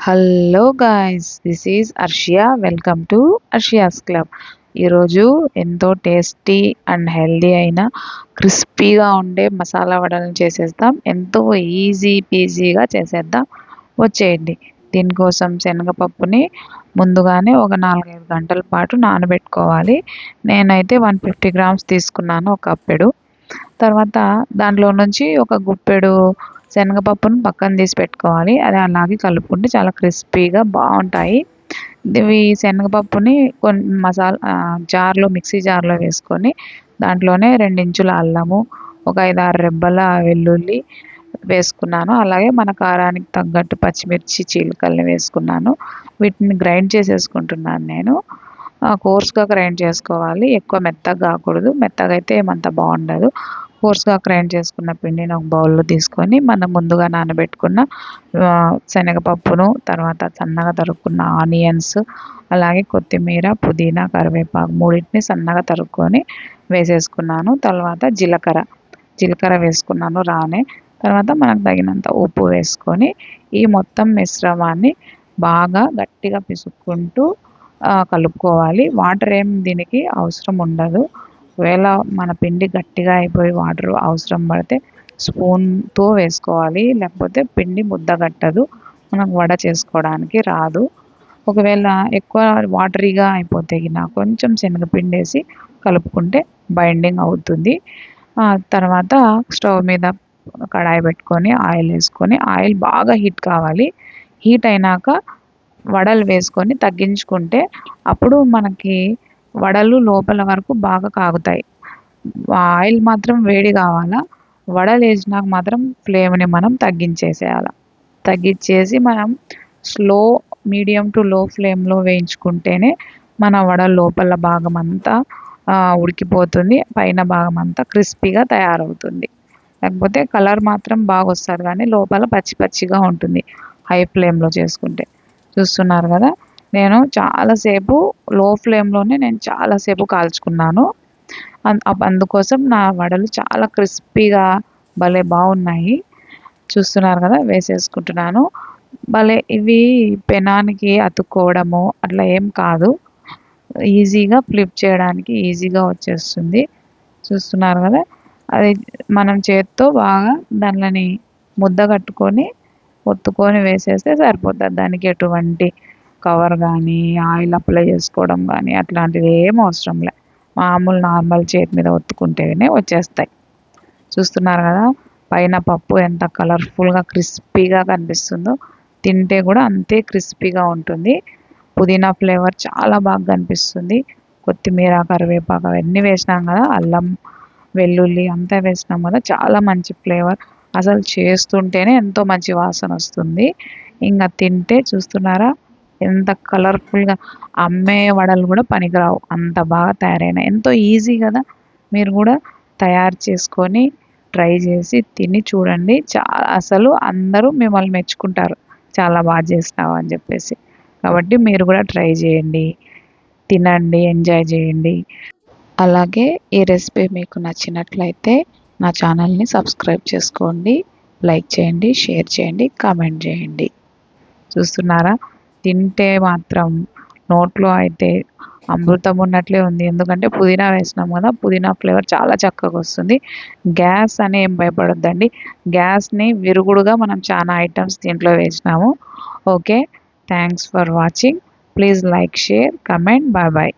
Hello guys, this is Arshiya. Welcome to Arshiya's club. ఈరోజు ఎంతో tasty and healthy అయిన క్రిస్పీగా ఉండే మసాలా వడలను చేసేద్దాం. ఎంతో ఈజీ పీజీగా చేసేద్దాం. వచ్చేయండి. దీనికోసం శనగపప్పుని ముందుగానే ఒక 4-5 గంటల పాటు నానబెట్టుకోవాలి. నేనైతే 150 గ్రామ్స్ తీసుకున్నాను, ఒక కప్పెడు. తర్వాత దాంట్లో నుంచి ఒక గుప్పెడు శనగపప్పును పక్కన తీసి పెట్టుకోవాలి. అది అలాగే కలుపుకుంటే చాలా క్రిస్పీగా బాగుంటాయి. ఇవి శనగపప్పుని జార్లో, మిక్సీ జార్లో వేసుకొని దాంట్లోనే 2 ఇంచుల అల్లము, ఒక 5-6 రెబ్బల వెల్లుల్లి వేసుకున్నాను. అలాగే మన కారానికి తగ్గట్టు పచ్చిమిర్చి చీలికల్ని వేసుకున్నాను. వీటిని గ్రైండ్ చేసేసుకుంటున్నాను నేను. కోర్స్గా గ్రైండ్ చేసుకోవాలి, ఎక్కువ మెత్తగా కాకూడదు. మెత్తగా అయితే ఏమంత బాగుండదు. కోర్స్గా గ్రైండ్ చేసుకున్న పిండిని ఒక బౌల్లో తీసుకొని మనం ముందుగా నానబెట్టుకున్న శనగపప్పును, తర్వాత సన్నగా తరుక్కున్న ఆనియన్స్, అలాగే కొత్తిమీర, పుదీనా, కరివేపాకు మూడింటిని సన్నగా తరుక్కొని వేసేసుకున్నాను. తర్వాత జీలకర్ర వేసుకున్నాను రానే. తర్వాత మనకు తగినంత ఉప్పు వేసుకొని ఈ మొత్తం మిశ్రమాన్ని బాగా గట్టిగా పిసుక్కుంటూ కలుపుకోవాలి. వాటర్ ఏం దీనికి అవసరం ఉండదు. ఒకవేళ మన పిండి గట్టిగా అయిపోయి వాటర్ అవసరం పడితే స్పూన్తో వేసుకోవాలి, లేకపోతే పిండి ముద్ద కట్టదు, మనకు వడ చేసుకోవడానికి రాదు. ఒకవేళ ఎక్కువ వాటరీగా అయిపోతే కొంచెం శనగపిండి వేసి కలుపుకుంటే బైండింగ్ అవుతుంది. తర్వాత స్టవ్ మీద కడాయి పెట్టుకొని ఆయిల్ వేసుకొని, ఆయిల్ బాగా హీట్ కావాలి. హీట్ అయినాక వడలు వేసుకొని తగ్గించుకుంటే అప్పుడు మనకి వడలు లోపల వరకు బాగా కాగుతాయి. ఆయిల్ మాత్రం వేడి కావాలా. వడలు వేసినాక మాత్రం ఫ్లేమ్ని మనం తగ్గించేసి మనం మీడియం టు లో ఫ్లేమ్లో వేయించుకుంటేనే మన వడ లోపల భాగం అంతా ఉడికిపోతుంది, పైన భాగం అంతా క్రిస్పీగా తయారవుతుంది. లేకపోతే కలర్ మాత్రం బాగా వస్తుంది, కానీ లోపల పచ్చి పచ్చిగా ఉంటుంది హై ఫ్లేమ్లో చేసుకుంటే. చూస్తున్నారు కదా, నేను చాలాసేపు లో ఫ్లేమ్లోనే చాలాసేపు కాల్చుకున్నాను. అందుకోసం నా వడలు చాలా క్రిస్పీగా భలే బాగున్నాయి. చూస్తున్నారు కదా, వేసేసుకుంటున్నాను. భలే ఇవి పెనానికి అతుక్కోవడము అట్లా ఏం కాదు, ఈజీగా ఫ్లిప్ చేయడానికి ఈజీగా వచ్చేస్తుంది. చూస్తున్నారు కదా, అది మనం చేత్తో బాగా దానిని ముద్ద కట్టుకొని ఒత్తుకొని వేసేస్తే సరిపోతుంది. దానికి ఎటువంటి కవర్ కానీ, ఆయిల్ అప్లై చేసుకోవడం కానీ అట్లాంటివి ఏం అవసరం లే. మామూలు నార్మల్ చేతి మీద ఒత్తుకుంటేనే వచ్చేస్తాయి. చూస్తున్నారు కదా, పైన పప్పు ఎంత కలర్ఫుల్గా క్రిస్పీగా కనిపిస్తుందో, తింటే కూడా అంతే క్రిస్పీగా ఉంటుంది. పుదీనా ఫ్లేవర్ చాలా బాగా కనిపిస్తుంది. కొత్తిమీర, కరివేపాకు అవన్నీ వేసినాం కదా, అల్లం, వెల్లుల్లి అంతా వేసినాం కదా, చాలా మంచి ఫ్లేవర్. అసలు చేస్తుంటేనే ఎంతో మంచి వాసన వస్తుంది. ఇంకా తింటే చూస్తున్నారా ఎంత కలర్ఫుల్గా, అమ్మే వడలు కూడా పనికిరావు, అంత బాగా తయారైనాయి. ఎంతో ఈజీ కదా, మీరు కూడా తయారు చేసుకొని ట్రై చేసి తిని చూడండి. అసలు అందరూ మిమ్మల్ని మెచ్చుకుంటారు, చాలా బాగా చేసినావు అని చెప్పేసి. కాబట్టి మీరు కూడా ట్రై చేయండి, తినండి, ఎంజాయ్ చేయండి. అలాగే ఈ రెసిపీ మీకు నచ్చినట్లయితే నా ఛానల్ని సబ్స్క్రైబ్ చేసుకోండి, లైక్ చేయండి, షేర్ చేయండి, కామెంట్ చేయండి. చూస్తున్నారా, తింటే మాత్రం నోట్లో అయితే అమృతం ఉన్నట్లే ఉంది. ఎందుకంటే పుదీనా వేసినాం కదా, పుదీనా ఫ్లేవర్ చాలా చక్కగా వస్తుంది. గ్యాస్ అని ఏం భయపడొద్దండి, గ్యాస్ని విరుగుడుగా మనం చాలా ఐటమ్స్ దీంట్లో వేసినాము. Okay, thanks for watching. Please like, share, comment. Bye bye.